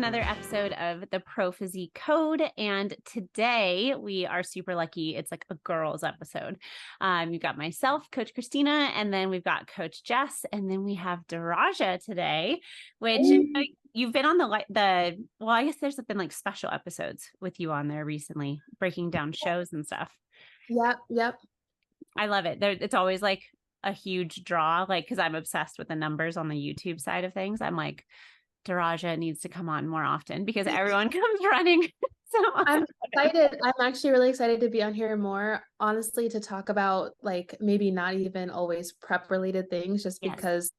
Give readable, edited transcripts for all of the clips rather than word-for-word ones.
another episode of the Pro Physique Code. And today we are super lucky. It's like a girls episode. You've got myself, Coach Christina, and then we've got Coach Jess, and then we have Daraja today, which you've been on well, I guess there's been like special episodes with you on there recently, breaking down shows and stuff. Yep. I love it. It's always like a huge draw, like, because I'm obsessed with the numbers on the YouTube side of things. I'm like, Daraja needs to come on more often because everyone comes running. So I'm excited. I'm actually really excited to be on here more, honestly, to talk about like maybe not even always prep related things, just because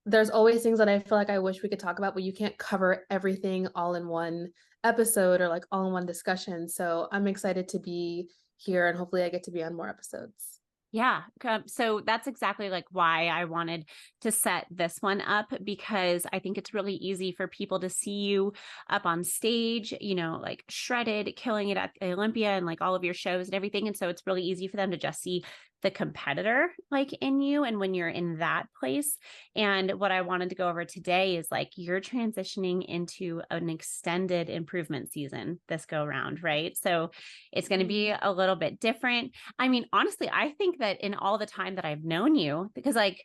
there's always things that I feel like I wish we could talk about, but you can't cover everything all in one episode or like all in one discussion. So I'm excited to be here, and hopefully I get to be on more episodes. Yeah. So that's exactly like why I wanted to set this one up, because I think it's really easy for people to see you up on stage, like shredded, killing it at Olympia and like all of your shows and everything. And so it's really easy for them to just see the competitor like in you and when you're in that place. And what I wanted to go over today is like you're transitioning into an extended improvement season this go around, right? So it's going to be a little bit different. I mean, honestly, I think that in all the time that I've known you, because like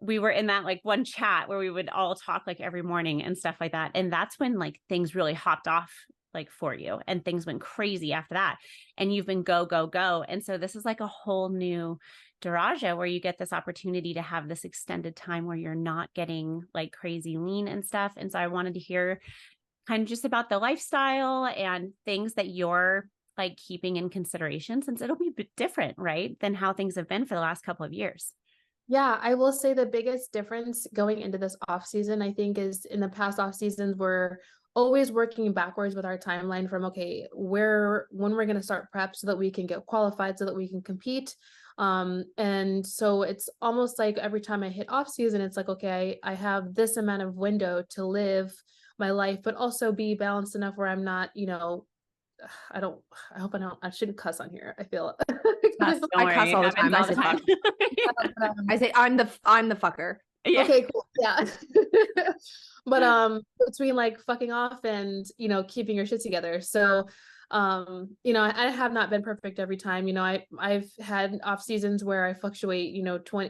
we were in that like one chat where we would all talk like every morning and stuff like that. And that's when like things really hopped off like for you and things went crazy after that. And you've been go, go, go. And so this is like a whole new Daraja where you get this opportunity to have this extended time where you're not getting like crazy lean and stuff. And so I wanted to hear kind of just about the lifestyle and things that you're like keeping in consideration, since it'll be different, right, than how things have been for the last couple of years. Yeah, I will say the biggest difference going into this off season, I think, is in the past off seasons, we're always working backwards with our timeline from, okay, when we're going to start prep so that we can get qualified, so that we can compete. And so it's almost like every time I hit off season, it's like, okay, I have this amount of window to live my life, but also be balanced enough where I'm not, I shouldn't cuss on here. I feel I cuss all the time. I say fuck. I say I'm the fucker. Yeah. Okay, cool. Yeah. But between like fucking off and keeping your shit together. So I have not been perfect every time. I've had off seasons where I fluctuate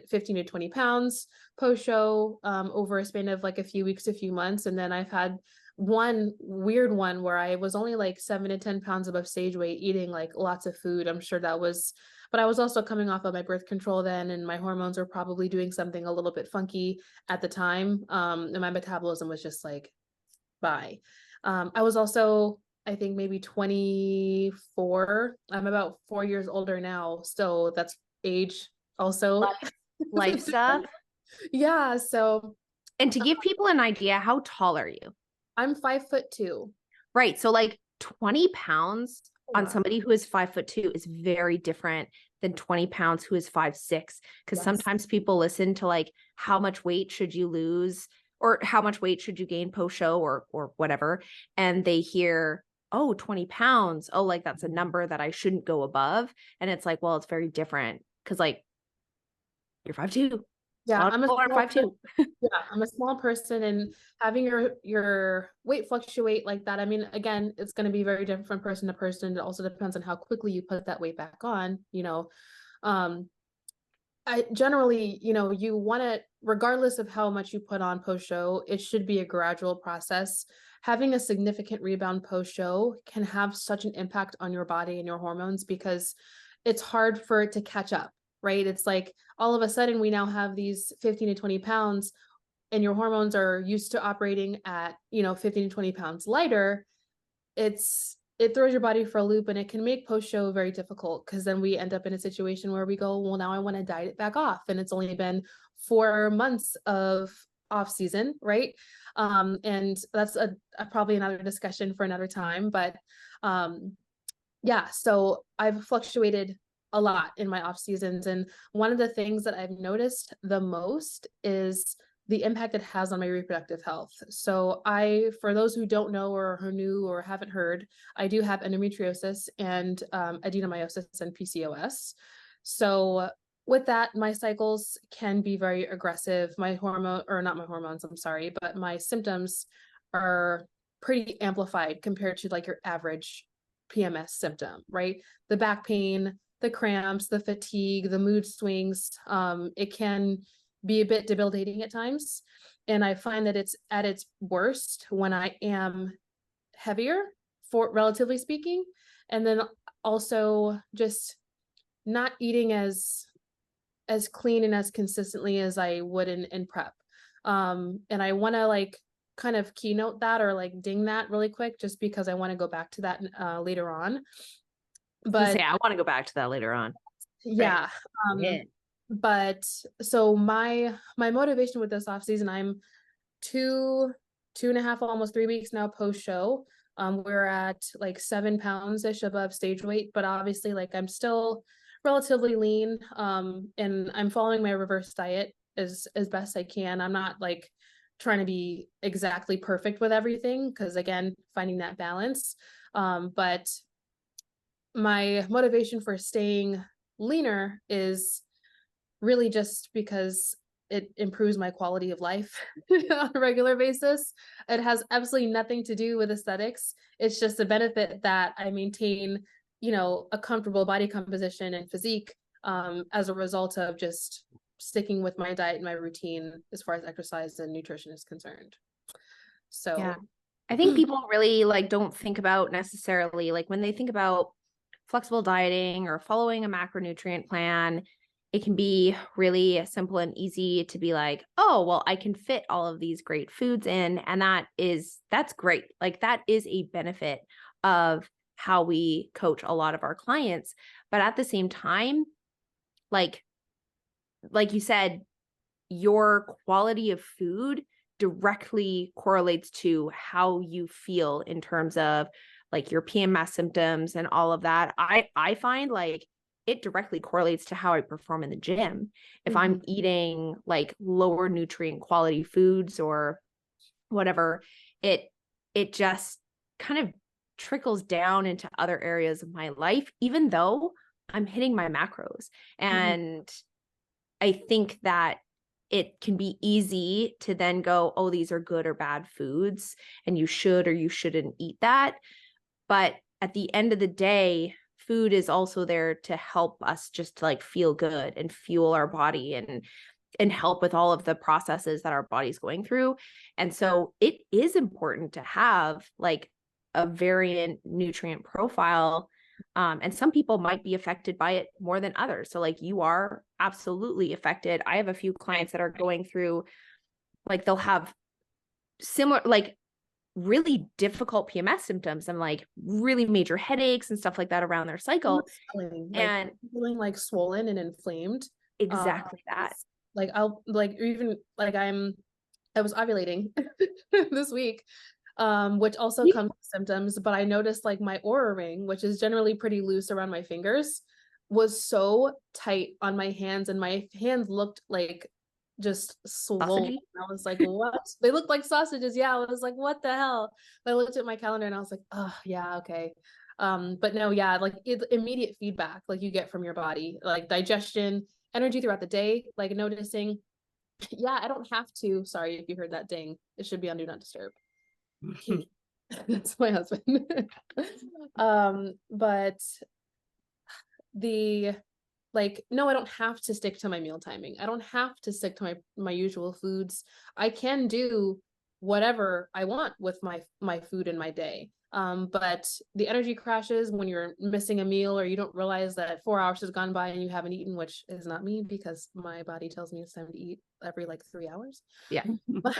15 to 20 pounds post show over a span of like a few weeks, a few months. And then I've had one weird one where I was only like 7 to 10 pounds above stage weight, eating like lots of food. I'm sure but I was also coming off of my birth control then, and my hormones were probably doing something a little bit funky at the time. And my metabolism was just like, bye. I was also, I think, maybe 24. I'm about 4 years older now. So that's age also. Life stuff. Yeah. So. And to give people an idea, how tall are you? I'm 5'2". Right. So like 20 pounds on somebody who is 5'2" is very different than 20 pounds who is 5'6". Because sometimes people listen to like, how much weight should you lose or how much weight should you gain post show or whatever. And they hear, oh, 20 pounds. Oh, like that's a number that I shouldn't go above. And it's like, well, it's very different because like you're 5'2". Yeah, I'm a small 5'2". Yeah, I'm a small person, and having your weight fluctuate like that. I mean, again, it's going to be very different from person to person. It also depends on how quickly you put that weight back on. I generally, you want to, regardless of how much you put on post show, it should be a gradual process. Having a significant rebound post show can have such an impact on your body and your hormones because it's hard for it to catch up. Right? It's like all of a sudden we now have these 15 to 20 pounds and your hormones are used to operating at, 15 to 20 pounds lighter. It throws your body for a loop, and it can make post show very difficult because then we end up in a situation where we go, well, now I want to diet it back off. And it's only been 4 months of off season. Right. And that's probably another discussion for another time. But yeah, so I've fluctuated a lot in my off seasons. And one of the things that I've noticed the most is the impact it has on my reproductive health. So for those who don't know or who knew or haven't heard, I do have endometriosis and adenomyosis and PCOS. So with that, my cycles can be very aggressive. My symptoms are pretty amplified compared to like your average PMS symptom, right? The back pain, the cramps, the fatigue, the mood swings, it can be a bit debilitating at times. And I find that it's at its worst when I am heavier, for relatively speaking, and then also just not eating as clean and as consistently as I would in prep. And I want to like kind of keynote that or like ding that really quick, just because I want to go back to that later on. But I want to go back to that later on. Yeah. Right. But so my motivation with this off season, I'm 2.5, almost 3 weeks now post show. We're at like 7 pounds ish above stage weight, but obviously like I'm still relatively lean. And I'm following my reverse diet as best I can. I'm not like trying to be exactly perfect with everything, because again, finding that balance. But my motivation for staying leaner is really just because it improves my quality of life on a regular basis. It has absolutely nothing to do with aesthetics. It's just a benefit that I maintain, you know, a comfortable body composition and physique, as a result of just sticking with my diet and my routine as far as exercise and nutrition is concerned. So yeah, I think people really like don't think about necessarily like when they think about flexible dieting or following a macronutrient plan, it can be really simple and easy to be like, oh, well, I can fit all of these great foods in. And that's great. Like that is a benefit of how we coach a lot of our clients. But at the same time, like you said, your quality of food directly correlates to how you feel in terms of like your PMS symptoms and all of that. I find like it directly correlates to how I perform in the gym. If I'm eating like lower nutrient quality foods or whatever, it just kind of trickles down into other areas of my life, even though I'm hitting my macros. And I think that it can be easy to then go, oh, these are good or bad foods, and you should or you shouldn't eat that. But at the end of the day, food is also there to help us just like feel good and fuel our body and help with all of the processes that our body's going through. And so it is important to have like a variant nutrient profile. And some people might be affected by it more than others. So like you are absolutely affected. I have a few clients that are going through, like they'll have similar, like really difficult PMS symptoms and like really major headaches and stuff like that around their cycle. And feeling like swollen and inflamed. Exactly that. Like I'll like even like I was ovulating this week, which also comes with symptoms, but I noticed like my Oura ring, which is generally pretty loose around my fingers, was so tight on my hands, and my hands looked like just swollen. I was like, what? They looked like sausages. Yeah. I was like, what the hell? I looked at my calendar and I was like, oh yeah, okay. But no, yeah, like immediate feedback like you get from your body, like digestion, energy throughout the day, like noticing, yeah, I don't have to, sorry if you heard that ding, it should be on do not disturb. That's my husband. But the like, no, I don't have to stick to my meal timing. I don't have to stick to my usual foods. I can do whatever I want with my food in my day. But the energy crashes when you're missing a meal or you don't realize that 4 hours has gone by and you haven't eaten, which is not me because my body tells me it's time to eat every like 3 hours. Yeah. But,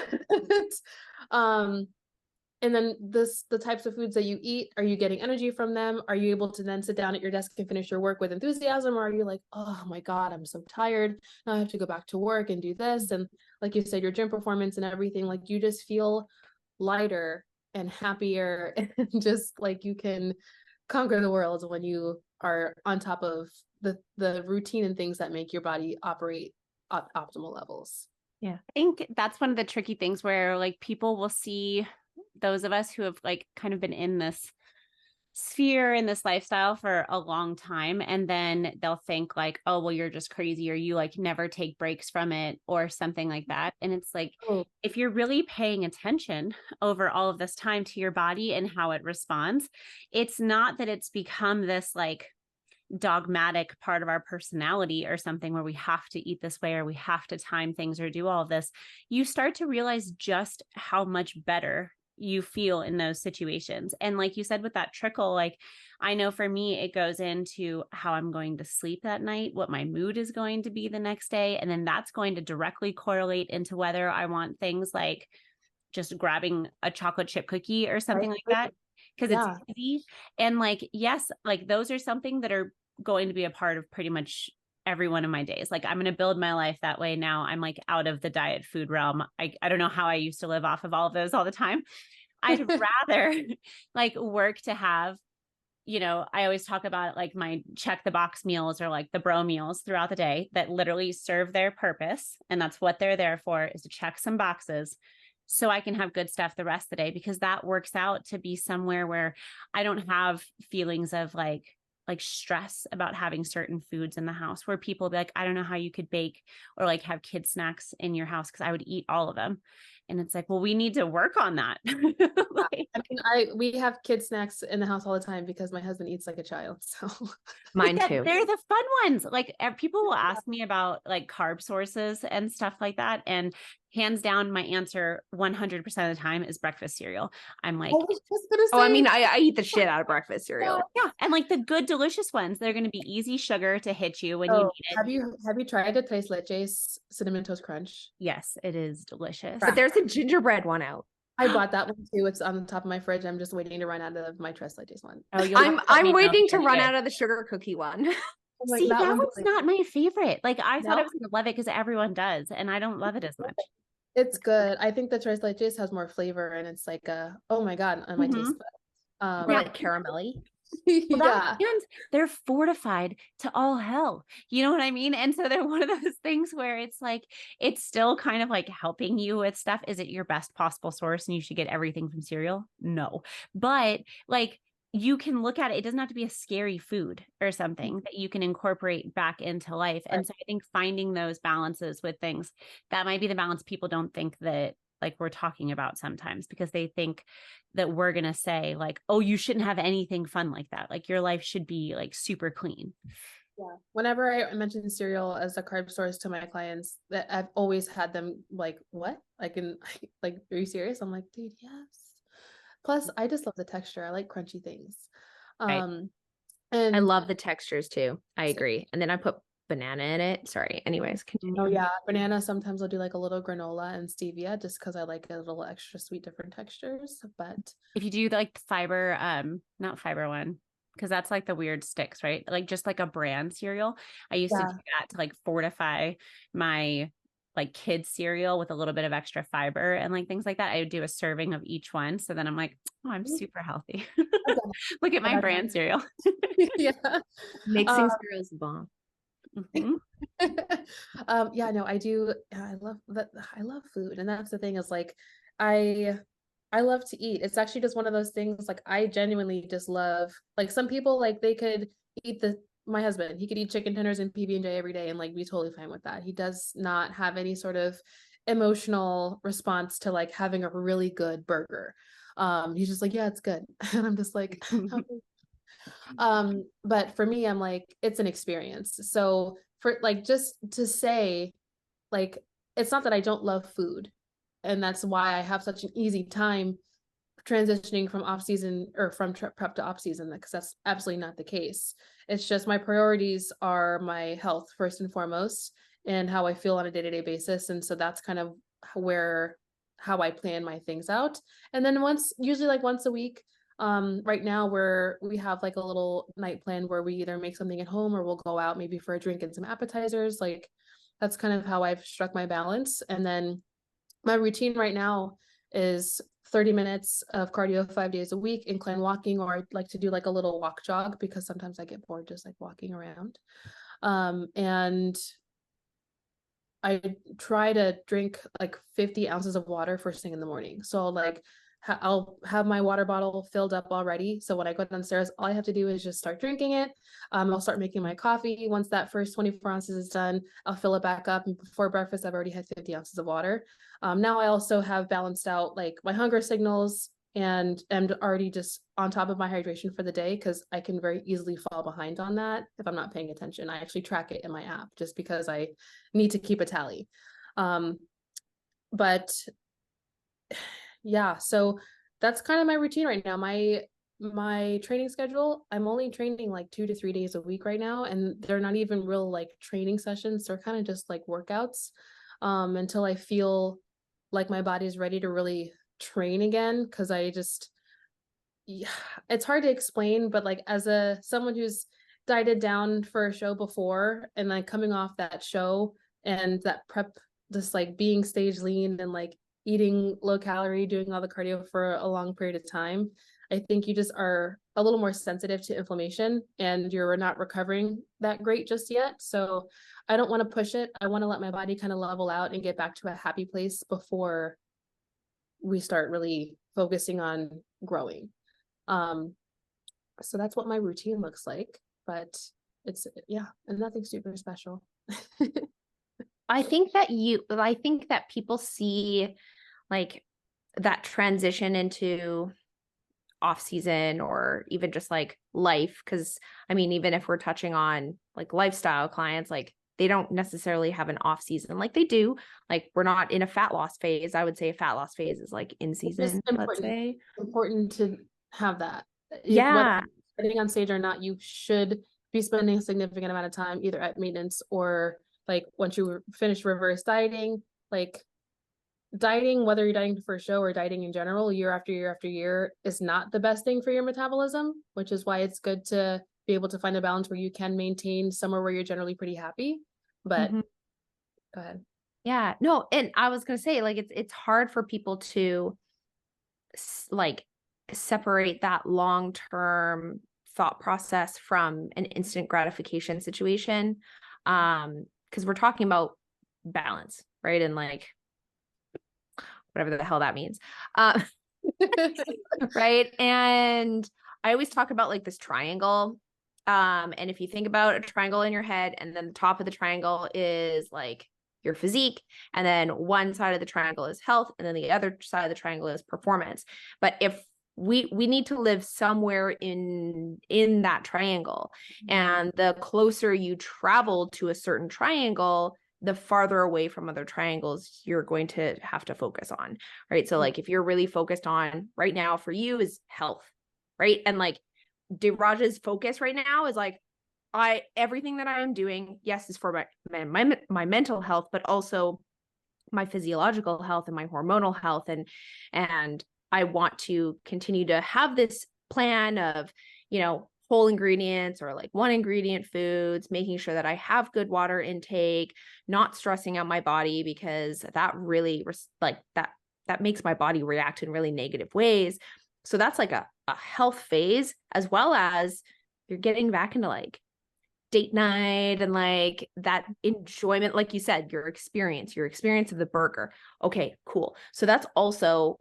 and then the types of foods that you eat, are you getting energy from them? Are you able to then sit down at your desk and finish your work with enthusiasm? Or are you like, oh my God, I'm so tired. Now I have to go back to work and do this. And like you said, your gym performance and everything, like you just feel lighter and happier and just like you can conquer the world when you are on top of the routine and things that make your body operate at optimal levels. Yeah. I think that's one of the tricky things where like people will see those of us who have like kind of been in this sphere in this lifestyle for a long time, and then they'll think like, oh, well, you're just crazy, or you like never take breaks from it or something like that. And it's like, Oh, if you're really paying attention over all of this time to your body and how it responds, it's not that it's become this like dogmatic part of our personality or something where we have to eat this way or we have to time things or do all of this. You start to realize just how much better you feel in those situations. And like you said with that trickle, like I know for me, it goes into how I'm going to sleep that night, what my mood is going to be the next day. And then that's going to directly correlate into whether I want things like just grabbing a chocolate chip cookie or something like that, because yeah. it's easy. And like, yes, like those are something that are going to be a part of pretty much every one of my days. Like I'm going to build my life that way now. I'm like out of the diet food realm. I don't know how I used to live off of all of those all the time. I'd rather like work to have, you know, I always talk about like my check the box meals or like the bro meals throughout the day that literally serve their purpose. And that's what they're there for, is to check some boxes so I can have good stuff the rest of the day, because that works out to be somewhere where I don't have feelings of like stress about having certain foods in the house, where people be like, I don't know how you could bake or like have kid snacks in your house, because I would eat all of them. And it's like, well, we need to work on that. Like, I mean, we have kid snacks in the house all the time because my husband eats like a child. So Mine yeah, too. they're the fun ones. Like people will ask me about like carb sources and stuff like that. And hands down, my answer 100% of the time is breakfast cereal. I'm like, I was just gonna Oh, I say, mean, I eat the shit out of breakfast cereal. yeah. And like the good, delicious ones, they're going to be easy sugar to hit you when you oh, need it. have you tried the Tres Leches Cinnamon Toast Crunch? Yes, it is delicious. But there's a gingerbread one out. I bought that one too. It's on the top of my fridge. I'm just waiting to run out of my Tres Leches one. Oh, you'll have to let me I'm know waiting if to it's run good. out of the sugar cookie one. I'm like, See, that one's one's like, not my favorite. Like I thought I no, was going to love it because everyone does, and I don't love it as much. it's good. I think the Tres Leches has more flavor and it's like oh my God, on my taste buds. More like caramelly. Well, Yeah. and they're fortified to all hell. You know what I mean? And so they're one of those things where it's like, it's still kind of like helping you with stuff. Is it your best possible source and you should get everything from cereal? No. But like, you can look at it. It doesn't have to be a scary food or something that you can incorporate back into life. And so I think finding those balances with things, that might be the balance people don't think that like we're talking about sometimes, because they think that we're going to say like, oh, you shouldn't have anything fun like that. Like your life should be like super clean. Yeah. Whenever I mention cereal as a carb source to my clients, that I've always had them like, what? Like, like, are you serious? I'm like, dude, yes. Plus, I just love the texture. I like crunchy things. Right. And I love the textures too. I agree. And then I put banana in it. Sorry. Anyways, continue. oh yeah, banana. Sometimes I'll do like a little granola and stevia just because I like a little extra sweet, different textures. But If you do like the fiber, not fiber one, because that's like the weird sticks, right? Like just like a brand cereal. I used to do that to like fortify my like kids cereal with a little bit of extra fiber and like things like that. I would do a serving of each one. So then I'm like, oh, I'm super healthy. Look at my brand cereal. yeah. Mixing cereals is bomb. Mhm. Yeah, no, I do. I love that. I love food. And that's the thing, is like, I love to eat. It's actually just one of those things. Like I genuinely just love, like some people, like they could eat my husband, he could eat chicken tenders and PB&J every day and like be totally fine with that. He does not have any sort of emotional response to like having a really good burger. He's just like, yeah, it's good. And I'm just like, but for me, I'm like, it's an experience. So for like, just to say, like, it's not that I don't love food, and that's why I have such an easy time transitioning from off season or from prep to off season, because that's absolutely not the case. It's just my priorities are my health first and foremost, and how I feel on a day-to-day basis. And so that's kind of how I plan my things out. And then usually like once a week, right now we have like a little night plan where we either make something at home or we'll go out maybe for a drink and some appetizers. Like that's kind of how I've struck my balance. And then my routine right now is 30 minutes of cardio 5 days a week, incline walking, or I'd like to do like a little walk jog because sometimes I get bored just like walking around. And I try to drink like 50 ounces of water first thing in the morning. So like I'll have my water bottle filled up already. So when I go downstairs, all I have to do is just start drinking it. I'll start making my coffee. Once that first 24 ounces is done, I'll fill it back up. And before breakfast, I've already had 50 ounces of water. Now I also have balanced out like my hunger signals and am already just on top of my hydration for the day, because I can very easily fall behind on that if I'm not paying attention. I actually track it in my app just because I need to keep a tally. But yeah, so that's kind of my routine right now. My training schedule, I'm only training like 2 to 3 days a week right now, and they're not even real like training sessions. They're kind of just like workouts, until I feel like my body is ready to really train again. Because yeah, it's hard to explain, but like as someone who's dieted down for a show before, and like coming off that show and that prep, just like being stage lean and like eating low calorie, doing all the cardio for a long period of time, I think you just are a little more sensitive to inflammation, and you're not recovering that great just yet. So I don't want to push it. I want to let my body kind of level out and get back to a happy place before we start really focusing on growing. So that's what my routine looks like, but it's, yeah, and nothing super special. I think that people see like that transition into off season, or even just like life. Cause I mean, even if we're touching on like lifestyle clients, like they don't necessarily have an off season like they do. Like we're not in a fat loss phase. I would say a fat loss phase is like in season, let's say. Important to have that. Yeah. Whether getting on stage or not, you should be spending a significant amount of time either at maintenance or like once you finish reverse dieting. Like dieting, whether you're dieting for a show or dieting in general, year after year after year, is not the best thing for your metabolism, which is why it's good to be able to find a balance where you can maintain somewhere where you're generally pretty happy. But Mhm. go ahead. Yeah, no, and I was gonna say, like, it's hard for people to like separate that long-term thought process from an instant gratification situation, because we're talking about balance, right? And like whatever the hell that means, right? And I always talk about like this triangle. And if you think about a triangle in your head, and then the top of the triangle is like your physique, and then one side of the triangle is health, and then the other side of the triangle is performance. But if we need to live somewhere in that triangle, and the closer you travel to a certain triangle, the farther away from other triangles you're going to have to focus on, right? So like if you're really focused on right now for you is health, right? And like Daraja's focus right now is like, everything that I am doing, yes, is for my mental health, but also my physiological health and my hormonal health. And I want to continue to have this plan of, whole ingredients or like one ingredient foods, making sure that I have good water intake, not stressing out my body, because that really that makes my body react in really negative ways. So that's like a health phase, as well as you're getting back into like date night and like that enjoyment, like you said, your experience of the burger. Okay, cool. So that's also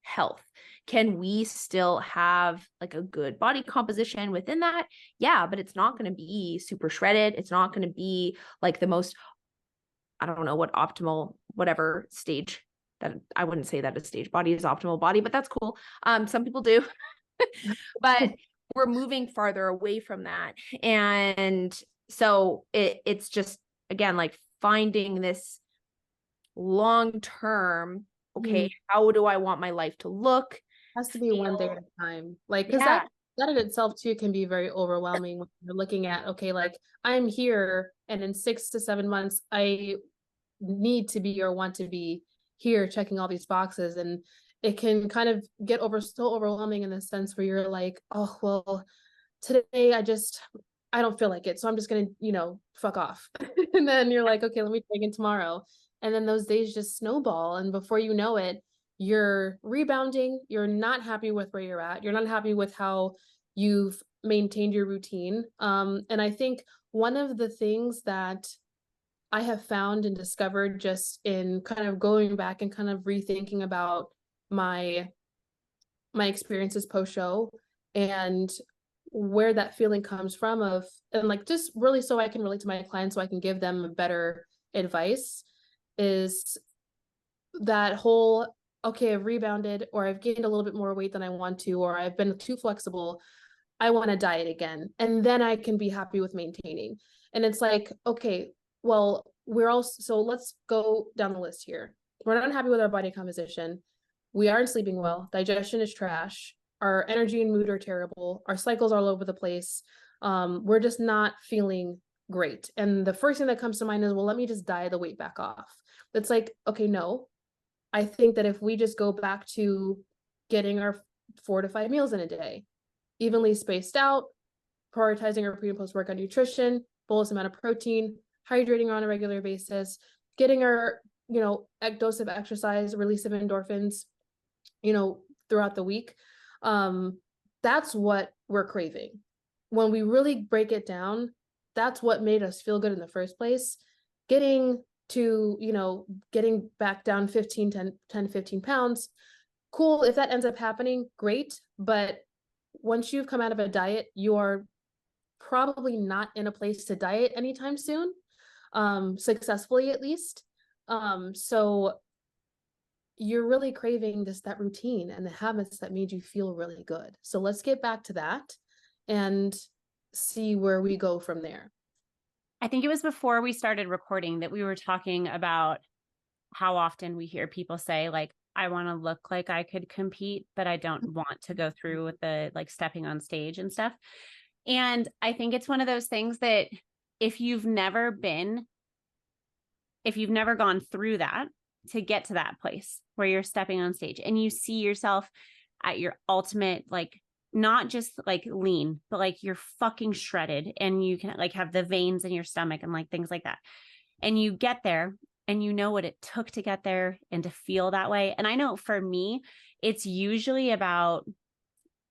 health. Can we still have like a good body composition within that? Yeah, but it's not going to be super shredded. It's not going to be like the most, I don't know what optimal, whatever stage, that I wouldn't say that a stage body is optimal body, but that's cool. Some people do, but we're moving farther away from that. And so it's just, again, like finding this long-term, okay, how do I want my life to look? Has to be one day at a time. Like, because Yeah. that in itself too can be very overwhelming when you're looking at, okay, like I'm here and in 6 to 7 months I need to be or want to be here checking all these boxes, and it can kind of get so overwhelming in the sense where you're like, oh well, today I don't feel like it, so I'm just gonna fuck off. And then you're like, okay, let me try again tomorrow, and then those days just snowball, and before you know it, you're rebounding, you're not happy with where you're at, you're not happy with how you've maintained your routine. And I think one of the things that I have found and discovered just in kind of going back and kind of rethinking about my my experiences post show and where that feeling comes from and like just really so I can relate to my clients so I can give them better advice is that whole, okay, I've rebounded or I've gained a little bit more weight than I want to, or I've been too flexible. I want to diet again. And then I can be happy with maintaining. And it's like, okay, well, so let's go down the list here. We're not happy with our body composition. We aren't sleeping well. Digestion is trash. Our energy and mood are terrible. Our cycles are all over the place. We're just not feeling great. And the first thing that comes to mind is, well, let me just diet the weight back off. It's like, okay, no. I think that if we just go back to getting our 4 to 5 meals in a day, evenly spaced out, prioritizing our pre and post workout nutrition, bolus amount of protein, hydrating on a regular basis, getting our, dose of exercise, release of endorphins, throughout the week. That's what we're craving. When we really break it down, that's what made us feel good in the first place. Getting back down 10 to 15 pounds, cool. If that ends up happening, great. But once you've come out of a diet, you are probably not in a place to diet anytime soon, successfully at least. So you're really craving that routine and the habits that made you feel really good. So let's get back to that and see where we go from there. I think it was before we started recording that we were talking about how often we hear people say, like, I want to look like I could compete, but I don't want to go through with the like stepping on stage and stuff. And I think it's one of those things that if you've never gone through that to get to that place where you're stepping on stage and you see yourself at your ultimate, like, not just like lean, but like you're fucking shredded and you can like have the veins in your stomach and like things like that. And you get there and you know what it took to get there and to feel that way. And I know for me, it's usually about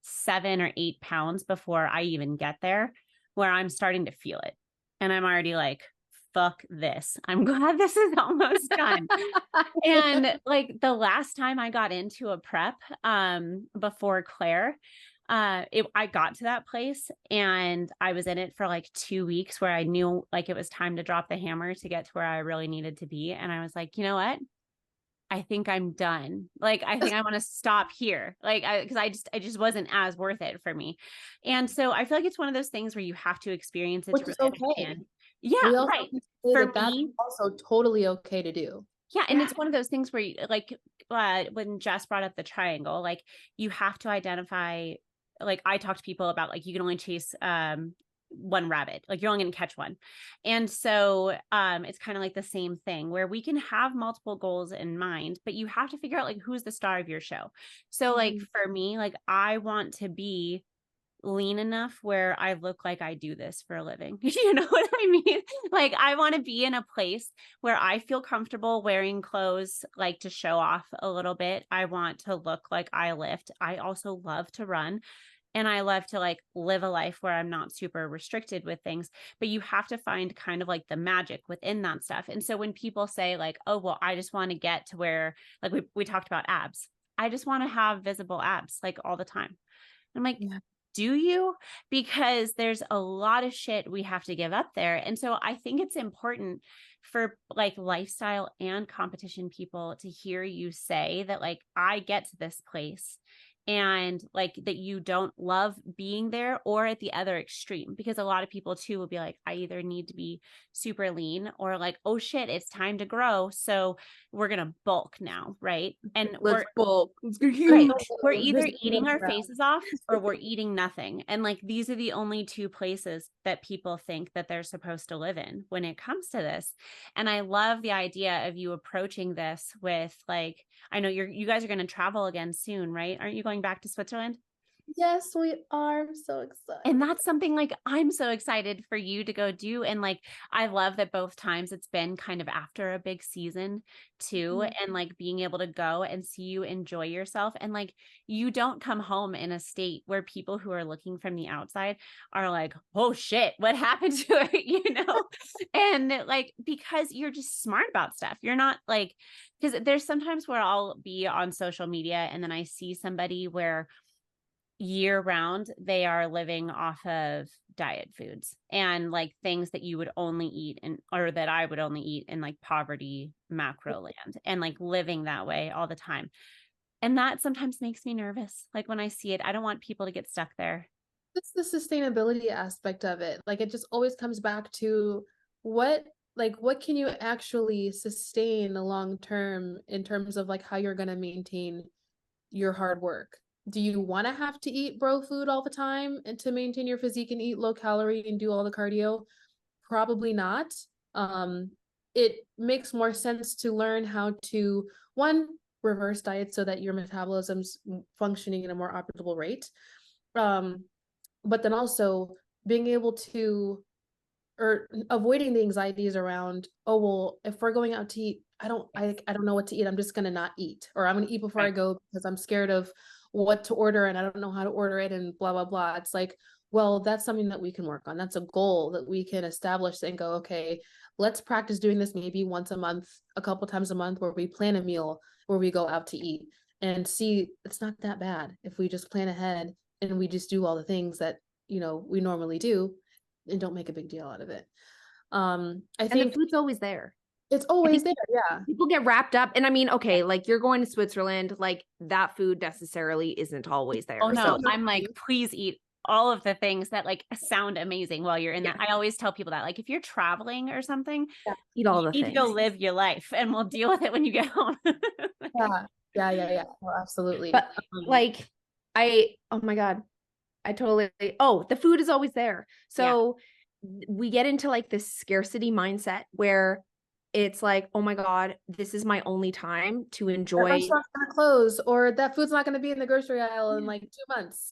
7 or 8 pounds before I even get there where I'm starting to feel it. And I'm already like, fuck this. I'm glad this is almost done. And like the last time I got into a prep before Claire, I got to that place and I was in it for like 2 weeks where I knew like it was time to drop the hammer to get to where I really needed to be. And I was like, you know what? I think I'm done. Like, I think I want to stop here. Like, cause I just wasn't as worth it for me. And so I feel like it's one of those things where you have to experience it Which to is really okay. understand. Yeah, right. For me, that's also totally okay to do. Yeah. And it's one of those things where you, like, when Jess brought up the triangle, like you have to identify, like I talk to people about like, you can only chase, one rabbit, like you're only going to catch one. And so, it's kind of like the same thing where we can have multiple goals in mind, but you have to figure out like, who's the star of your show. So like for me, like I want to be lean enough where I look like I do this for a living. You know what I mean? Like I want to be in a place where I feel comfortable wearing clothes, like to show off a little bit. I want to look like I lift. I also love to run. And I love to like live a life where I'm not super restricted with things, but you have to find kind of like the magic within that stuff. And so when people say like, oh, well, I just want to get to where, like we talked about abs. I just want to have visible abs like all the time. I'm like, yeah. Do you? Because there's a lot of shit we have to give up there. And so I think it's important for like lifestyle and competition people to hear you say that, like, I get to this place and like that you don't love being there or at the other extreme, because a lot of people too will be like, I either need to be super lean or like, oh shit, it's time to grow. So we're going to bulk now. Right. And let's bulk. Right. We're either eating our faces off or we're eating nothing. And like, these are the only two places that people think that they're supposed to live in when it comes to this. And I love the idea of you approaching this with like, I know you guys are going to travel again soon, right? Aren't you going back to Switzerland? Yes, we are. I'm so excited. And that's something like I'm so excited for you to go do. And like, I love that both times it's been kind of after a big season too. And like being able to go and see you enjoy yourself. And like, you don't come home in a state where people who are looking from the outside are like, oh shit, what happened to it? You know? And like, because you're just smart about stuff. You're not like, because there's sometimes where I'll be on social media and then I see somebody where year round they are living off of diet foods and like things that you would only eat and or that I would only eat in like poverty macro land and like living that way all the time. And that sometimes makes me nervous. Like when I see it, I don't want people to get stuck there. It's the sustainability aspect of it. Like it just always comes back to what what can you actually sustain long term in terms of like how you're going to maintain your hard work. Do you want to have to eat bro food all the time and to maintain your physique and eat low calorie and do all the cardio? Probably not. It makes more sense to learn how to one reverse diet so that your metabolism's functioning at a more optimal rate. But then also being able to or avoiding the anxieties around, oh well, if we're going out to eat, I don't know what to eat. I'm just gonna not eat, or I'm gonna eat before I go because I'm scared of what to order and I don't know how to order it and blah blah blah. It's like, well, that's something that we can work on. That's a goal that we can establish and go, okay, let's practice doing this maybe once a month, a couple times a month, where we plan a meal where we go out to eat and see it's not that bad if we just plan ahead and we just do all the things that we normally do and don't make a big deal out of it. I think the food's always there. It's always there. Yeah. People get wrapped up. And I mean, okay, like you're going to Switzerland, like that food necessarily isn't always there. Oh no, So I'm like, please eat all of the things that like sound amazing while you're in that. I always tell people that like, if you're traveling or something, eat all the you need things. to go live your life and we'll deal with it when you get home. Yeah. Well, absolutely. But like, oh my God, the food is always there. So we get into like this scarcity mindset where it's like, oh my God, this is my only time to enjoy. That restaurant's gonna close, or that food's not gonna be in the grocery aisle in like 2 months.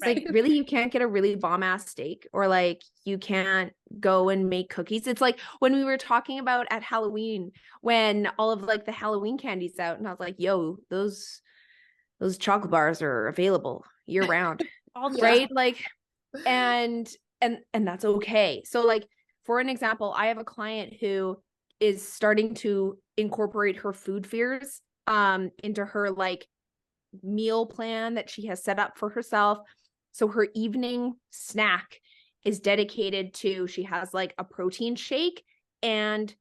Right. Really, you can't get a really bomb ass steak, or like you can't go and make cookies. It's like when we were talking about at Halloween, when all of like the Halloween candy's out, and I was like, yo, those chocolate bars are available year round. Right. Like, and that's okay. So like, for an example, I have a client who is starting to incorporate her food fears into her like meal plan that she has set up for herself. So her evening snack is dedicated to, she has like a protein shake and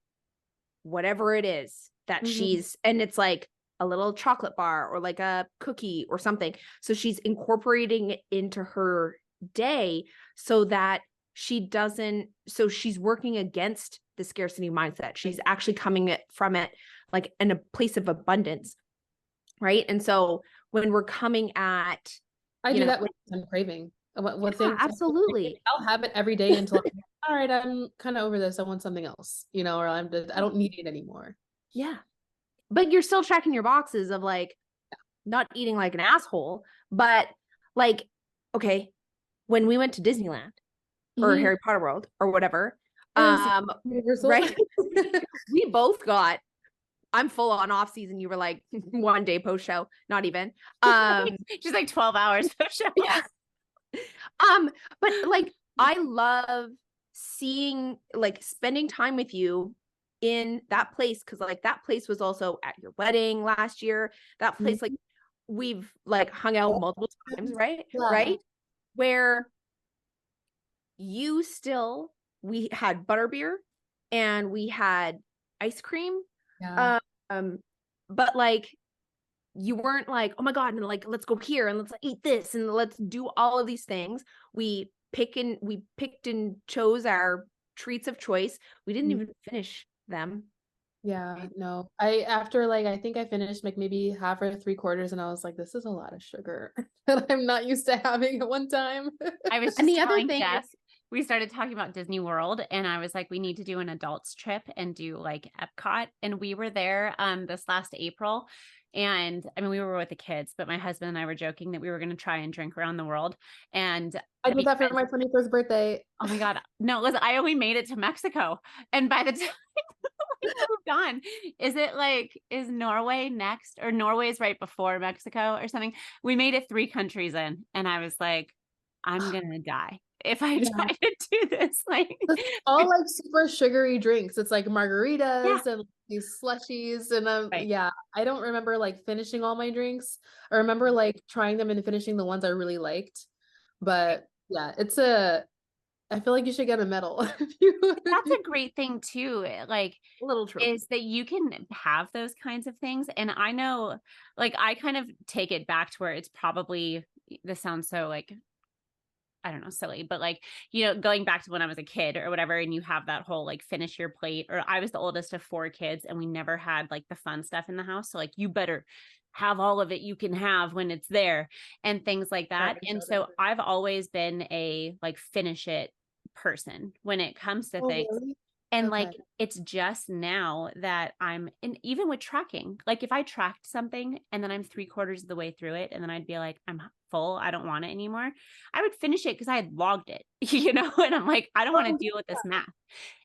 whatever it is that she's, and it's like a little chocolate bar or like a cookie or something. So she's incorporating it into her day so that she's working against the scarcity mindset. She's actually coming from it like in a place of abundance. Right. And so when we're coming at, I do that with I'm craving. What thing? Absolutely. I'll have it every day until I'm like, all right, I'm kind of over this. I want something else, or I don't need it anymore. Yeah. But you're still checking your boxes of like not eating like an asshole, but like, okay, when we went to Disneyland or Harry Potter World or whatever, right? We both got, I'm full on off season. You were like 1 day post show, not even. She's like 12 hours post show. Yeah. But like, I love seeing, like spending time with you in that place. Cause like that place was also at your wedding last year. That place, like we've like hung out multiple times, right? Yeah. Right. Where we had butterbeer and we had ice cream. Yeah. But like, you weren't like, oh my God, and like, let's go here and let's eat this and let's do all of these things. We picked and chose our treats of choice. We didn't even finish them. Yeah, no. I think I finished like maybe half or 3/4 and I was like, this is a lot of sugar that I'm not used to having at one time. I was just telling Jess, we started talking about Disney World, and I was like, we need to do an adults trip and do like Epcot. And we were there this last April. And I mean, we were with the kids, but my husband and I were joking that we were going to try and drink around the world. And I did that for my 21st birthday. oh my God. No, listen, I only made it to Mexico. And by the time we moved on, is Norway next, or Norway is right before Mexico or something? We made it 3 countries in. And I was like, I'm going to die if I try to do this. Like, all like super sugary drinks. It's like margaritas yeah. and these slushies. And Right. yeah, I don't remember like finishing all my drinks. I remember like trying them and finishing the ones I really liked. But yeah, I feel like you should get a medal. That's a great thing too. Like, A little trophy. is that you can have those kinds of things. And I know, like, I kind of take it back to where it's probably, this sounds so like, I don't know, silly, but like, you know, going back to when I was a kid or whatever, and you have that whole like finish your plate, or I was the oldest of 4 kids and we never had like the fun stuff in the house. So like, you better have all of it you can have when it's there and things like that. And so I've always been a like finish it person when it comes to things. Really? And Okay. like, it's just now that and even with tracking, like if I tracked something and then I'm 3/4 of the way through it and then I'd be like, I'm full, I don't want it anymore, I would finish it because I had logged it, you know, and I'm like, I don't want to deal with this math.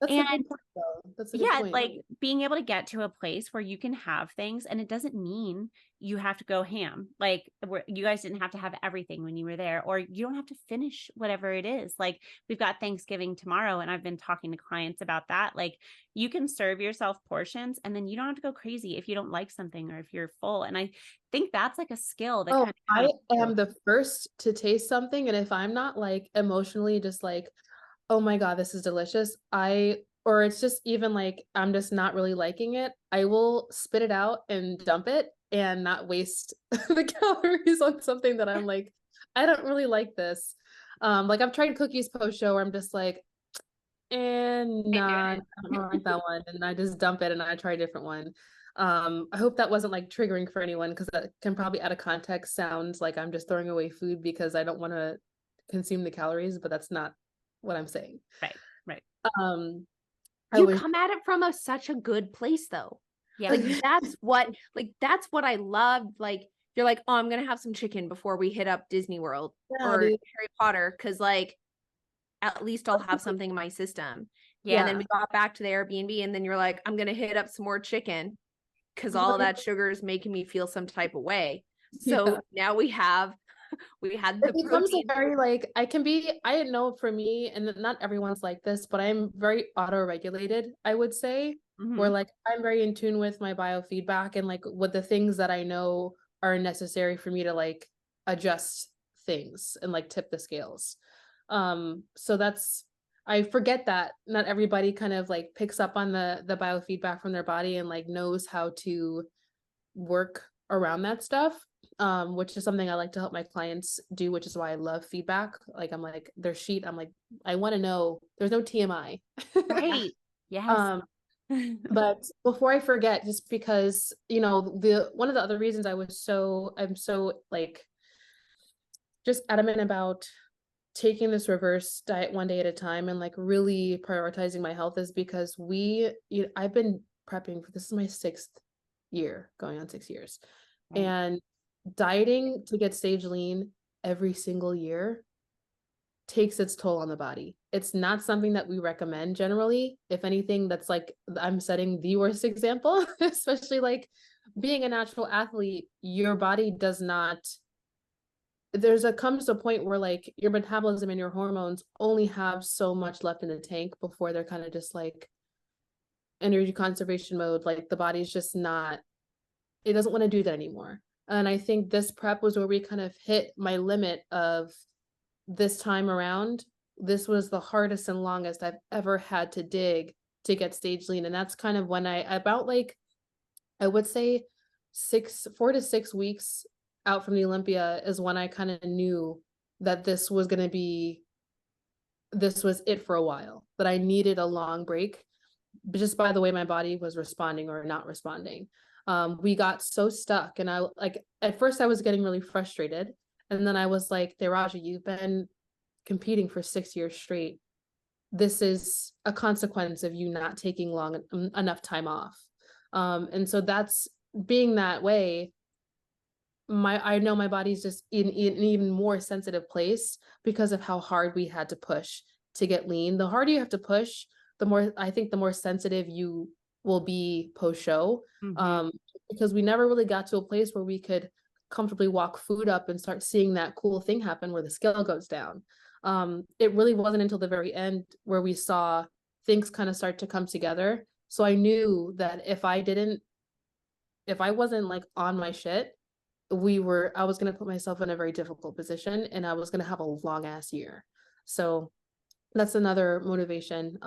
That's a And good point, though. That's a good yeah, point. like being able to get to a place where you can have things, and it doesn't mean you have to go ham. Like, you guys didn't have to have everything when you were there, or you don't have to finish whatever it is. Like, we've got Thanksgiving tomorrow, and I've been talking to clients about that. Like, you can serve yourself portions, and then you don't have to go crazy if you don't like something or if you're full. And I think that's like a skill that kind of I am the first to taste something, and if I'm not like emotionally just like, oh my God, this is delicious, or it's just even like I'm just not really liking it, I will spit it out and dump it and not waste the calories on something that I'm like, I don't really like this. Like I've tried cookies post show where I'm just like, and nah, I don't like that one, and I just dump it and I try a different one. I hope that wasn't like triggering for anyone, because that can probably out of context sounds like I'm just throwing away food because I don't want to consume the calories, but that's not what I'm saying. right. You come at it from such a good place though. Yeah. Like that's what I love. Like you're like, oh, I'm gonna have some chicken before we hit up Disney World or dude. Harry Potter, because like at least I'll have something in my system. Yeah. And then we got back to the Airbnb, and then you're like, I'm gonna hit up some more chicken because all of that sugar is making me feel some type of way. So now we had the it becomes a very like, I didn't know, for me, and not everyone's like this, but I'm very auto-regulated, I would say, where like I'm very in tune with my biofeedback and like what the things that I know are necessary for me to like adjust things and like tip the scales. So I forget that not everybody kind of like picks up on the biofeedback from their body and like knows how to work around that stuff, which is something I like to help my clients do, which is why I love feedback. Like I'm like their sheet, I'm like, I want to know, there's no TMI. Right. Yes. But before I forget, just because, you know, one of the other reasons I'm so like just adamant about taking this reverse diet one day at a time and like really prioritizing my health is because I've been prepping for, this is my 6th year, going on 6 years. Right. And dieting to get stage lean every single year takes its toll on the body. It's not something that we recommend generally. If anything, that's like, I'm setting the worst example, especially like being a natural athlete, your body does not, comes to a point where like your metabolism and your hormones only have so much left in the tank before they're kind of just like energy conservation mode. Like the body's just not, it doesn't want to do that anymore. And I think this prep was where we kind of hit my limit of this time around. This was the hardest and longest I've ever had to dig to get stage lean. And that's kind of when about like, I would say 4 to 6 weeks out from the Olympia is when I kind of knew that this was it for a while, that I needed a long break, but just by the way my body was responding or not responding. We got so stuck, and I like, at first I was getting really frustrated. And then I was like, Daraja, you've been competing for 6 years straight. this is a consequence of you not taking enough time off. And so that's being that way. I know my body's just in an even more sensitive place because of how hard we had to push to get lean. The harder you have to push, the more sensitive you will be post show. Because we never really got to a place where we could comfortably walk food up and start seeing that cool thing happen where the scale goes down. It really wasn't until the very end where we saw things kind of start to come together. So I knew that if I wasn't like on my shit, I was going to put myself in a very difficult position, and I was going to have a long ass year. So that's another motivation.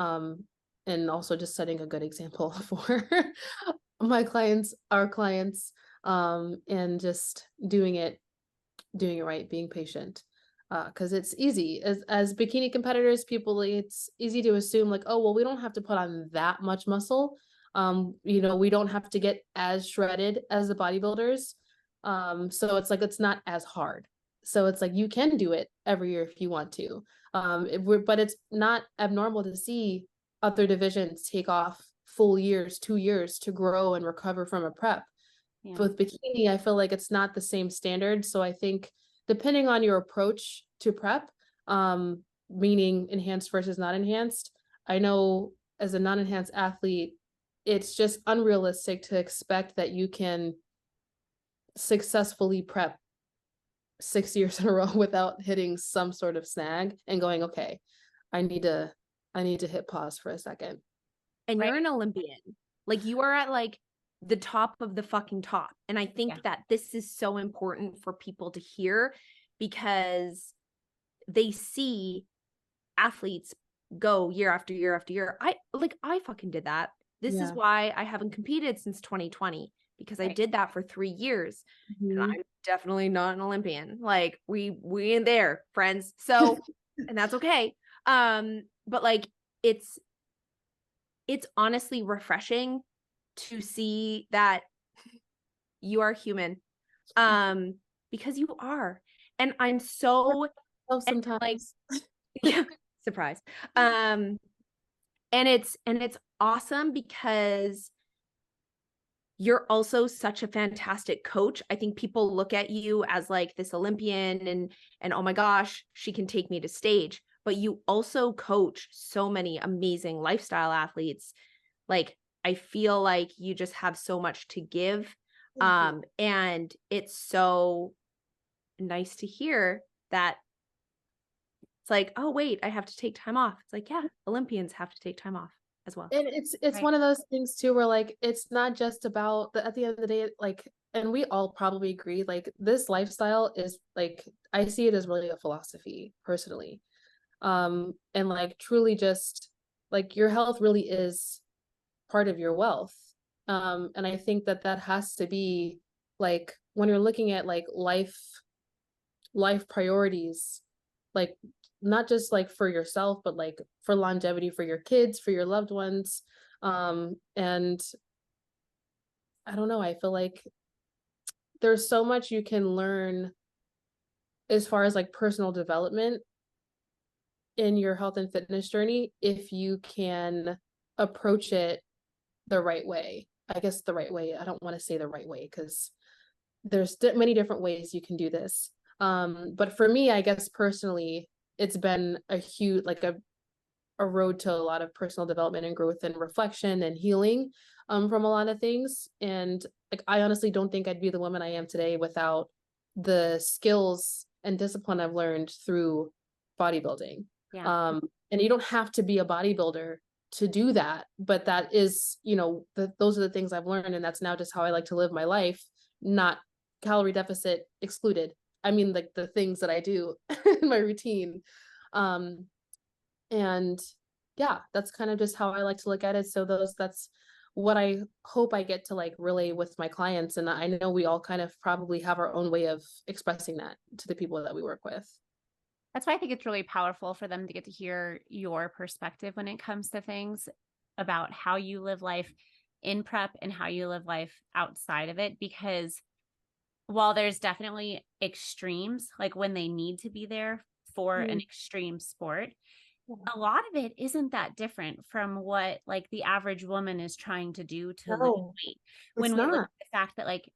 And also just setting a good example for our clients, and just doing it right, being patient. Because it's easy as bikini competitors, it's easy to assume like, oh, well, we don't have to put on that much muscle. We don't have to get as shredded as the bodybuilders. So it's like, it's not as hard. So it's like, you can do it every year if you want to. But it's not abnormal to see other divisions take off full years, 2 years to grow and recover from a prep. Yeah. With bikini, I feel like it's not the same standard. So I think depending on your approach to prep, meaning enhanced versus not enhanced, I know as a non-enhanced athlete, it's just unrealistic to expect that you can successfully prep 6 years in a row without hitting some sort of snag and going, okay, I need to hit pause for a second. And you're an Olympian. Like, you are at like the top of the fucking top. And I think that this is so important for people to hear, because they see athletes go year after year after year. I fucking did that. This is why I haven't competed since 2020, because I did that for 3 years. And I'm definitely not an Olympian. Like, we ain't there, friends. So, and that's okay. But like, it's honestly refreshing to see that you are human, because you are. And I'm so sometimes like, yeah, surprise. And it's awesome because you're also such a fantastic coach. I think people look at you as like this Olympian and oh my gosh, she can take me to stage. But you also coach so many amazing lifestyle athletes. Like, I feel like you just have so much to give. And it's so nice to hear that it's like, oh wait, I have to take time off. It's like, yeah, Olympians have to take time off as well. And it's one of those things too, where like, it's not just about at the end of the day, like, and we all probably agree, like, this lifestyle is like, I see it as really a philosophy personally. And like, truly just like, your health really is part of your wealth. And I think that has to be like, when you're looking at like life priorities, like, not just like for yourself, but like for longevity, for your kids, for your loved ones. And I don't know, I feel like there's so much you can learn as far as like personal development in your health and fitness journey, if you can approach it the right way. I guess the right way, I don't want to say the right way, because there's many different ways you can do this. But for me, I guess personally, it's been a huge, like a road to a lot of personal development and growth and reflection and healing, from a lot of things. And like, I honestly don't think I'd be the woman I am today without the skills and discipline I've learned through bodybuilding. And you don't have to be a bodybuilder to do that, but that is, those are the things I've learned, and that's now just how I like to live my life, not calorie deficit excluded. I mean, like, the things that I do in my routine. And yeah, that's kind of just how I like to look at it. So that's what I hope I get to like relay with my clients. And I know we all kind of probably have our own way of expressing that to the people that we work with. That's why I think it's really powerful for them to get to hear your perspective when it comes to things about how you live life in prep and how you live life outside of it. Because while there's definitely extremes, like when they need to be there for an extreme sport, a lot of it isn't that different from what like the average woman is trying to do to lose No, weight. it's When we look not. at the fact that like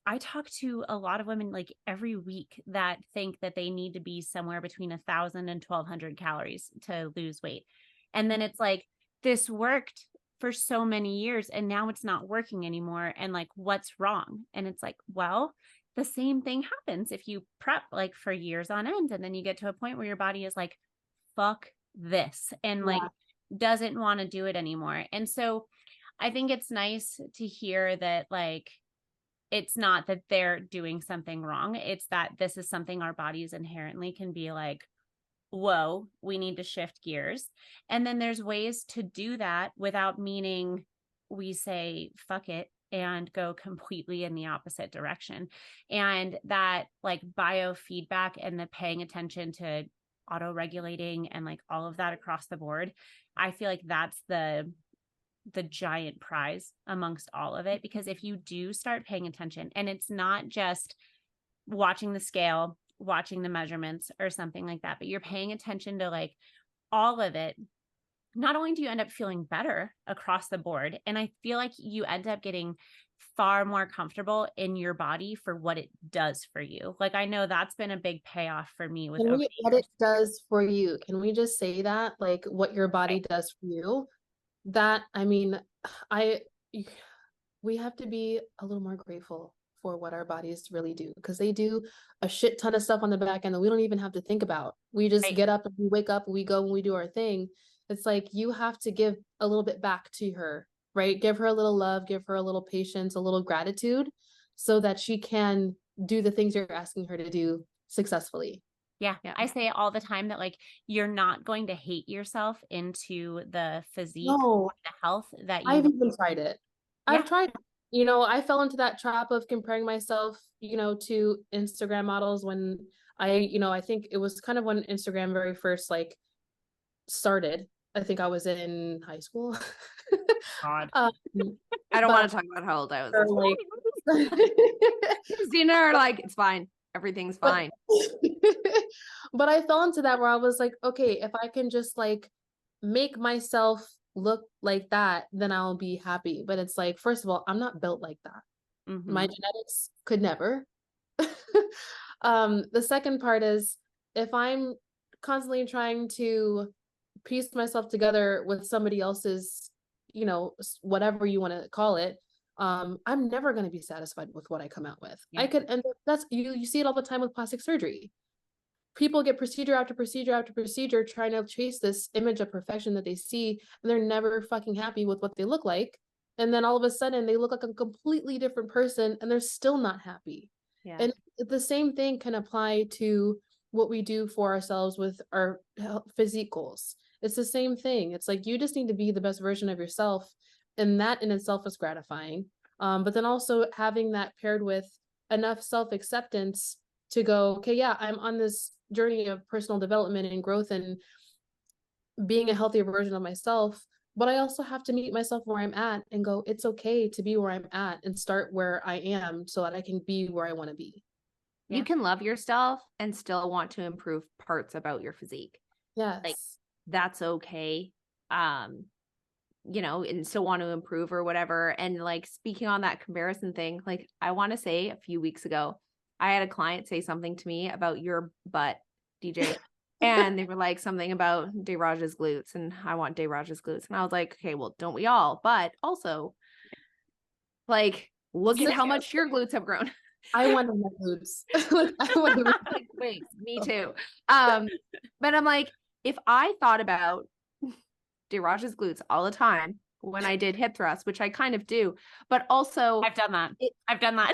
I talk to a lot of women like every week that think that they need to be somewhere between 1,000 and 1,200 calories to lose weight. And then it's like, this worked for so many years and now it's not working anymore. And like, what's wrong? And it's like, well, the same thing happens if you prep like for years on end. And then you get to a point where your body is like, fuck this, and like doesn't want to do it anymore. And so I think it's nice to hear that like it's not that they're doing something wrong. It's that this is something our bodies inherently can be like, whoa, we need to shift gears. And then there's ways to do that without meaning we say, fuck it, and go completely in the opposite direction. And that like biofeedback and the paying attention to auto-regulating and like all of that across the board, I feel like that's the giant prize amongst all of it. Because if you do start paying attention, and it's not just watching the scale, watching the measurements or something like that, but you're paying attention to like all of it, not only do you end up feeling better across the board, and I feel like you end up getting far more comfortable in your body for what it does for you. Like, I know that's been a big payoff for me with What it does for you. Can we just say that? Like what your body does for you? That, I mean, we have to be a little more grateful for what our bodies really do, because they do a shit ton of stuff on the back end that we don't even have to think about. We just get up and we wake up and we go and we do our thing. It's like you have to give a little bit back to her, right? Give her a little love, give her a little patience, a little gratitude, so that she can do the things you're asking her to do successfully. Yeah. I say all the time that like you're not going to hate yourself into the physique or the health that you I've even tried it. I've tried, I fell into that trap of comparing myself, to Instagram models when I think it was kind of when Instagram very first like started. I think I was in high school. God. I don't want to talk about how old I was. Like, Christina are like, it's fine. Everything's fine. But I fell into that where I was like, okay, if I can just like make myself look like that, then I'll be happy. But it's like, first of all, I'm not built like that. Mm-hmm. My genetics could never. The second part is if I'm constantly trying to piece myself together with somebody else's, whatever you want to call it, I'm never going to be satisfied with what I come out with. I could, and that's you see it all the time with plastic surgery. People get procedure after procedure after procedure trying to chase this image of perfection that they see, and they're never fucking happy with what they look like. And then all of a sudden they look like a completely different person and they're still not happy. Yeah. And the same thing can apply to what we do for ourselves with our physique goals. It's the same thing. It's like, you just need to be the best version of yourself. And that in itself is gratifying. But then also having that paired with enough self-acceptance to go, okay, yeah, I'm on this journey of personal development and growth and being a healthier version of myself. But I also have to meet myself where I'm at and go, it's okay to be where I'm at and start where I am so that I can be where I want to be. You can love yourself and still want to improve parts about your physique. Yes. Like, that's okay. And still want to improve or whatever. And like, speaking on that comparison thing, like, I want to say a few weeks ago, I had a client say something to me about your butt, DJ. And they were like something about Daraja's glutes, and I want Daraja's glutes. And I was like, okay, well, don't we all? But also, like, look at how much your glutes have grown. I want my glutes. Like, wait, me too. But I'm like, if I thought about Daraja's glutes all the time when I did hip thrusts, which I kind of do, but also I've done that. I've done that.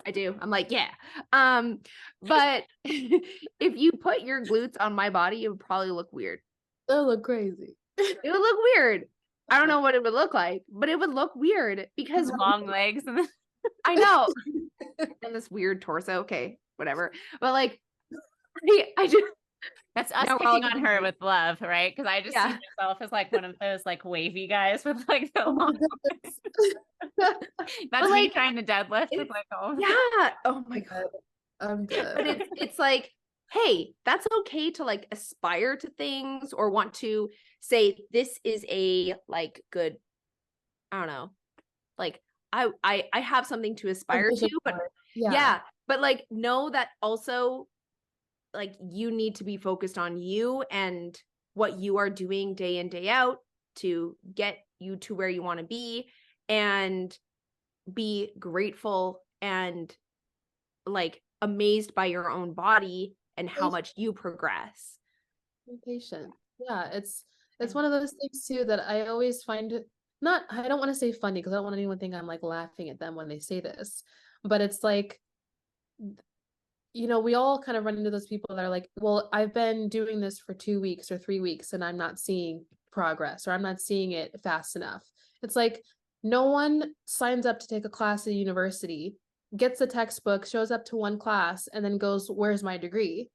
I do. I'm like, yeah. But if you put your glutes on my body, it would probably look weird. It'll look crazy. It would look weird. I don't know what it would look like, but it would look weird because long legs and then I know. And this weird torso. Okay, whatever. But like, I just, that's us picking on her with love, right? Because I just see myself as like one of those like wavy guys with like the long legs. That's me trying to deadlift with like, oh yeah, oh my god, I'm good. But it's like, hey, that's okay to like aspire to things or want to say this is a like good, I don't know, like I have something to aspire to, but yeah, but like know that also like you need to be focused on you and what you are doing day in, day out to get you to where you want to be, and be grateful and like amazed by your own body and how much you progress. Be patient. Yeah, it's one of those things too that I always find not, I don't want to say funny because I don't want anyone to think I'm like laughing at them when they say this, but it's like, you know, we all kind of run into those people that are like, well, I've been doing this for 2 weeks or 3 weeks and I'm not seeing progress, or I'm not seeing it fast enough. It's like, no one signs up to take a class at a university, gets a textbook, shows up to one class, and then goes, where's my degree?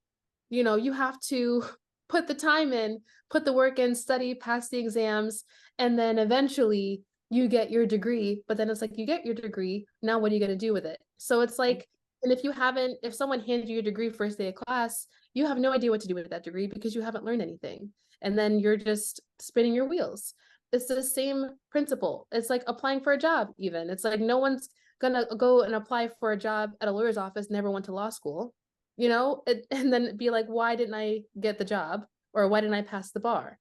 You know, you have to put the time in, put the work in, study, pass the exams, and then eventually you get your degree. But then it's like, you get your degree, now what are you going to do with it? So it's like, and if someone hands you your degree first day of class, you have no idea what to do with that degree because you haven't learned anything. And then you're just spinning your wheels. It's the same principle. It's like applying for a job, even. It's like no one's gonna go and apply for a job at a lawyer's office, never went to law school, you know, and then be like, why didn't I get the job? Or why didn't I pass the bar?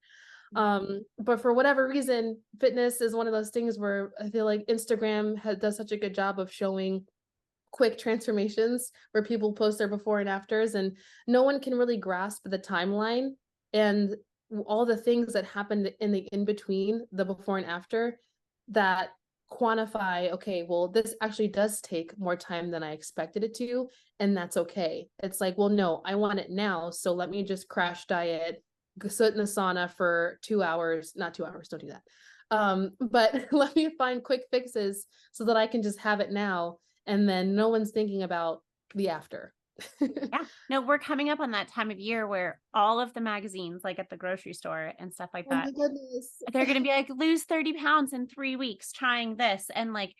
But for whatever reason, fitness is one of those things where I feel like Instagram does such a good job of showing quick transformations where people post their before and afters, and no one can really grasp the timeline and all the things that happened in the in between the before and after that quantify, okay, well, this actually does take more time than I expected it to, and that's okay. It's like, well, no, I want it now, so let me just crash diet, sit in the sauna for 2 hours, not 2 hours, don't do that. But let me find quick fixes so that I can just have it now, and then no one's thinking about the after. Yeah. No, we're coming up on that time of year where all of the magazines, like at the grocery store and stuff like Oh that, my goodness. they're going to be like, lose 30 pounds in 3 weeks trying this. And like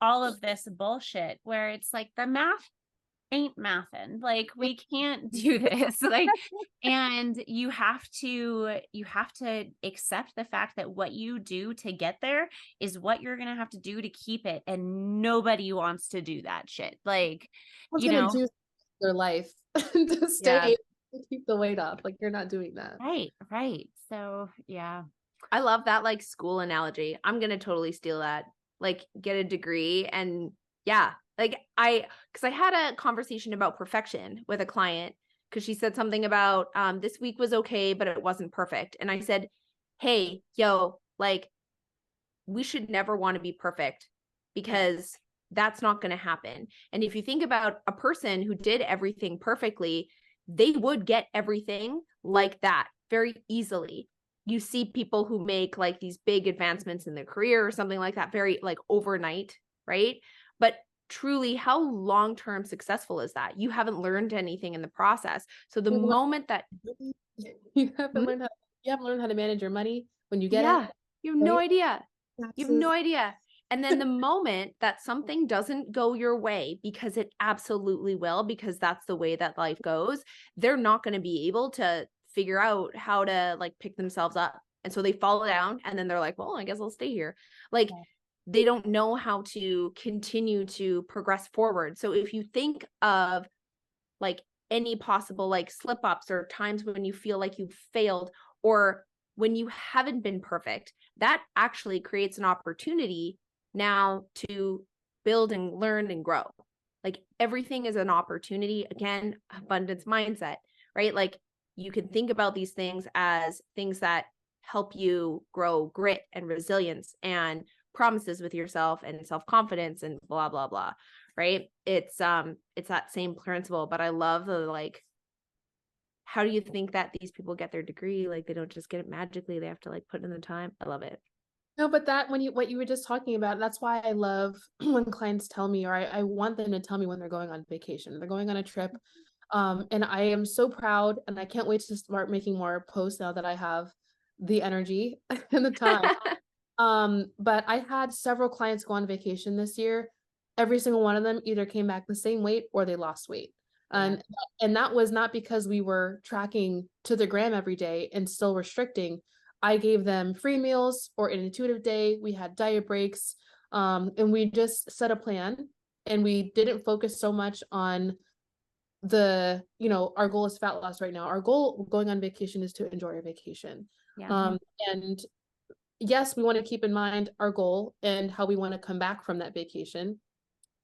all of this bullshit where it's like the math ain't mathin'. Like we can't do this. Like, and you have to accept the fact that what you do to get there is what you're going to have to do to keep it. And nobody wants to do that shit. Like, Who's you gonna know, do their life to stay to keep the weight off? Like, you're not doing that. right. So yeah. I love that like school analogy. I'm going to totally steal that. Like get a degree and yeah, like cuz I had a conversation about perfection with a client cuz she said something about this week was okay but it wasn't perfect. And I said, "Hey, yo, like we should never want to be perfect because that's not going to happen." And if you think about a person who did everything perfectly, they would get everything like that very easily. You see people who make like these big advancements in their career or something like that very like overnight, right? But truly, how long-term successful is that? You haven't learned anything in the process. So the moment that you haven't learned how to manage your money when you get yeah, it, you have no right? idea. You have no Taxes. idea. And then the moment that something doesn't go your way, because it absolutely will, because that's the way that life goes, they're not going to be able to figure out how to like pick themselves up. And so they fall down and then they're like, well, I guess I'll stay here. Like they don't know how to continue to progress forward. So if you think of like any possible like slip ups or times when you feel like you've failed or when you haven't been perfect, that actually creates an opportunity now to build and learn and grow. Like everything is an opportunity. Again, abundance mindset, right? Like you can think about these things as things that help you grow grit and resilience and promises with yourself and self-confidence and blah, blah, blah. Right. It's that same principle, but I love the like, how do you think that these people get their degree? Like they don't just get it magically. They have to like put in the time. I love it. No, but that what you were just talking about, that's why I love when clients tell me, or I want them to tell me when they're going on vacation, they're going on a trip. And I am so proud and I can't wait to start making more posts now that I have the energy and the time. But I had several clients go on vacation this year. Every single one of them either came back the same weight or they lost weight. And that was not because we were tracking to the gram every day and still restricting. I gave them free meals or an intuitive day. We had diet breaks, and we just set a plan, and we didn't focus so much on our goal is fat loss right now. Our goal going on vacation is to enjoy our vacation. And yes, we want to keep in mind our goal and how we want to come back from that vacation.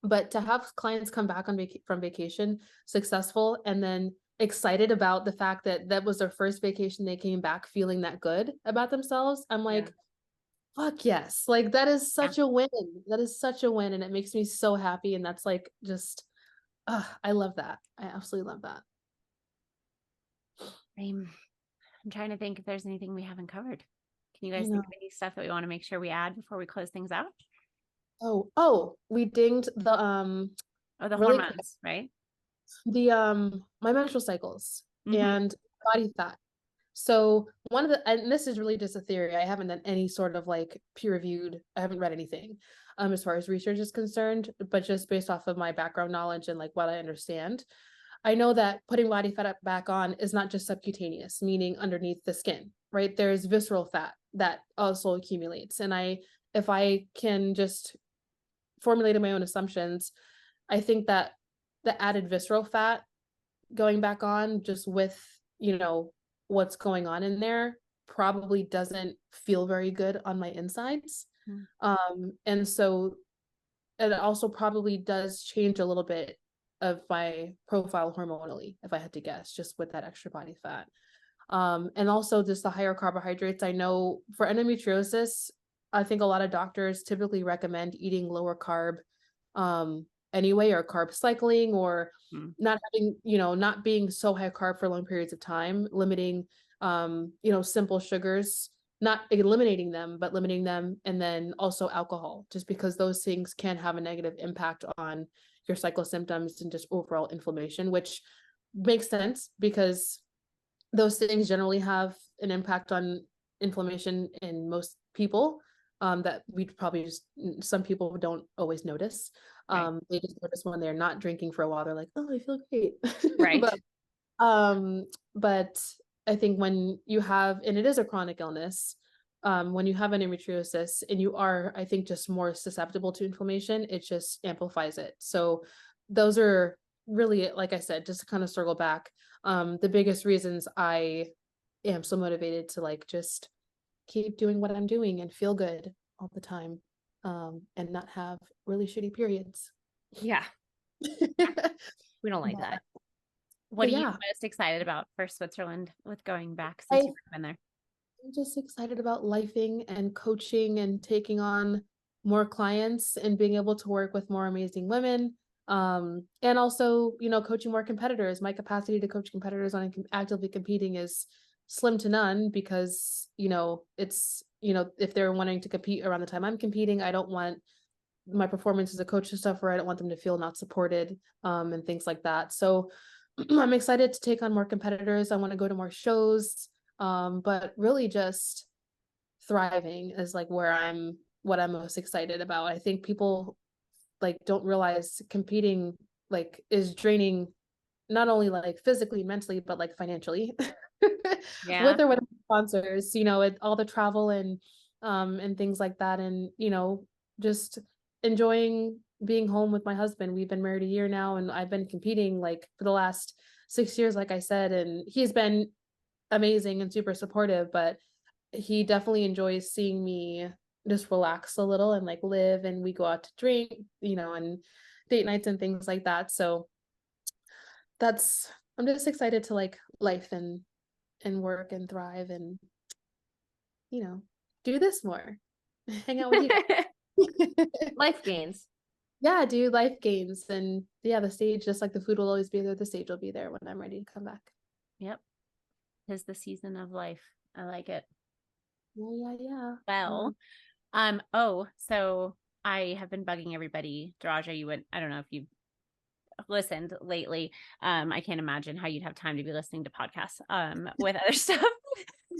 But to have clients come back from vacation successful and then excited about the fact that that was their first vacation, they came back feeling that good about themselves. I'm like, fuck yes. Like that is such a win. That is such a win. And it makes me so happy. And that's like, just, I love that. I absolutely love that. I'm trying to think if there's anything we haven't covered. Can you guys think of any stuff that we want to make sure we add before we close things out? We dinged the the hormones, right? The my menstrual cycles and body fat. So and this is really just a theory. I haven't done any sort of like peer-reviewed, I haven't read anything as far as research is concerned, but just based off of my background knowledge and like what I understand, I know that putting body fat back on is not just subcutaneous, meaning underneath the skin, right? There's visceral fat that also accumulates. And if I can just formulate my own assumptions, I think that the added visceral fat going back on just with, what's going on in there probably doesn't feel very good on my insides. And so it also probably does change a little bit of my profile hormonally, if I had to guess, just with that extra body fat. And also just the higher carbohydrates. I know for endometriosis, I think a lot of doctors typically recommend eating lower carb anyway, or carb cycling, or not having, not being so high carb for long periods of time, limiting, simple sugars, not eliminating them, but limiting them. And then also alcohol, just because those things can have a negative impact on your cycle symptoms and just overall inflammation, which makes sense because those things generally have an impact on inflammation in most people. That we probably some people don't always notice. They just notice when they're not drinking for a while, they're like, oh, I feel great. Right. But I think when you have, and it is a chronic illness, when you have endometriosis and you are, I think, just more susceptible to inflammation, it just amplifies it. So those are really, like I said, just to kind of circle back, the biggest reasons I am so motivated to like just keep doing what I'm doing and feel good all the time, and not have really shitty periods. Yeah. We don't like that. What are you most excited about for Switzerland with going back since you've been there? I'm just excited about lifing and coaching and taking on more clients and being able to work with more amazing women. And also, coaching more competitors. My capacity to coach competitors on actively competing is slim to none because, it's, if they're wanting to compete around the time I'm competing, I don't want my performance as a coach to suffer. I don't want them to feel not supported, and things like that. So I'm excited to take on more competitors. I want to go to more shows, but really just thriving is like what I'm most excited about. I think people like don't realize competing like is draining, not only like physically, mentally, but like financially. With or without sponsors, all the travel and things like that. And, just enjoying being home with my husband. We've been married a year now, and I've been competing like for the last 6 years, like I said, and he's been amazing and super supportive, but he definitely enjoys seeing me just relax a little and like live, and we go out to drink, and date nights and things like that. So I'm just excited to like life and work and thrive and, do this more, hang out with you. Life gains. Yeah, dude, life gains. And the stage, just like the food will always be there, the stage will be there when I'm ready to come back. Yep. 'Tis the season of life. I like it. Yeah. Well, so I have been bugging everybody. Daraja, I don't know if you've listened lately. I can't imagine how you'd have time to be listening to podcasts with other stuff.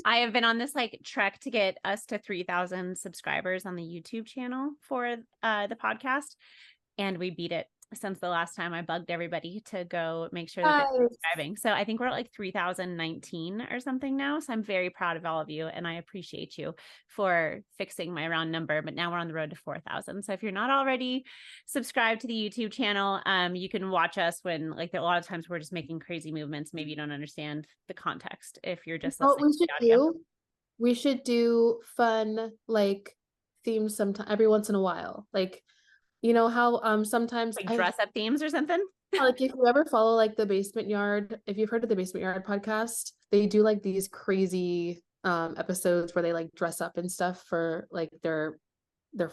I have been on this like trek to get us to 3,000 subscribers on the YouTube channel for the podcast, and we beat it since the last time I bugged everybody to go make sure that they're subscribing. So I think we're at like 3,019 or something now. So I'm very proud of all of you. And I appreciate you for fixing my round number, but now we're on the road to 4,000. So if you're not already subscribed to the YouTube channel, you can watch us when like a lot of times we're just making crazy movements. Maybe you don't understand the context if you're just listening to the audio. We should do fun, like themes sometime every once in a while. Like, you know how sometimes like dress up themes or something. Like if you ever follow like the Basement Yard, if you've heard of the Basement Yard podcast, they do like these crazy episodes where they like dress up and stuff for like their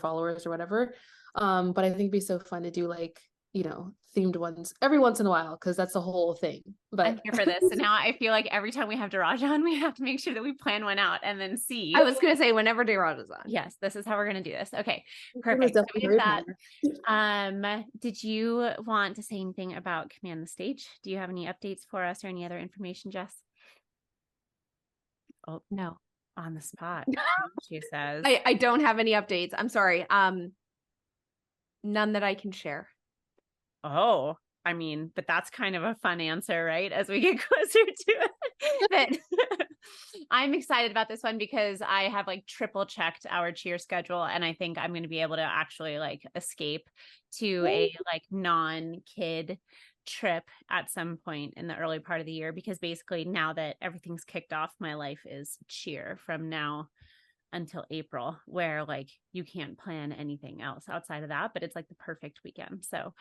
followers or whatever. But I think it'd be so fun to do like, you know, themed ones every once in a while, because that's the whole thing. But I'm here for this. And now I feel like every time we have Daraja on, we have to make sure that we plan one out and then see. I was going to say whenever Daraja's on. Yes, this is how we're going to do this. Okay, perfect. So we did that. Did you want to say anything about Command the Stage? Do you have any updates for us or any other information, Jess? Oh, no. On the spot, she says. I don't have any updates. I'm sorry. None that I can share. Oh, I mean, but that's kind of a fun answer, right? As we get closer to it. But I'm excited about this one because I have like triple checked our cheer schedule. And I think I'm going to be able to actually like escape to a like non-kid trip at some point in the early part of the year, because basically now that everything's kicked off, my life is cheer from now until April, where like you can't plan anything else outside of that, but it's like the perfect weekend. So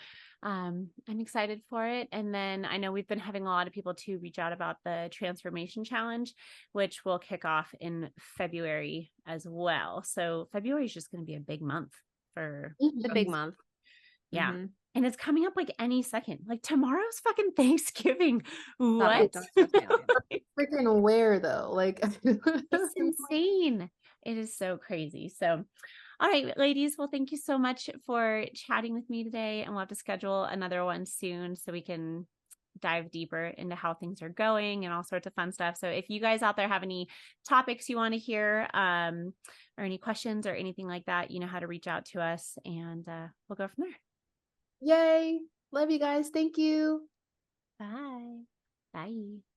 I'm excited for it. And then I know we've been having a lot of people to reach out about the transformation challenge, which will kick off in February as well. So February is just going to be a big month for a big month. Yeah. Mm-hmm. And it's coming up like any second. Like tomorrow's fucking Thanksgiving. What? Freaking where though? Like it's insane. It is so crazy. So, all right, ladies. Well, thank you so much for chatting with me today. And we'll have to schedule another one soon so we can dive deeper into how things are going and all sorts of fun stuff. So if you guys out there have any topics you want to hear, or any questions or anything like that, you know how to reach out to us, and we'll go from there. Yay. Love you guys. Thank you. Bye. Bye.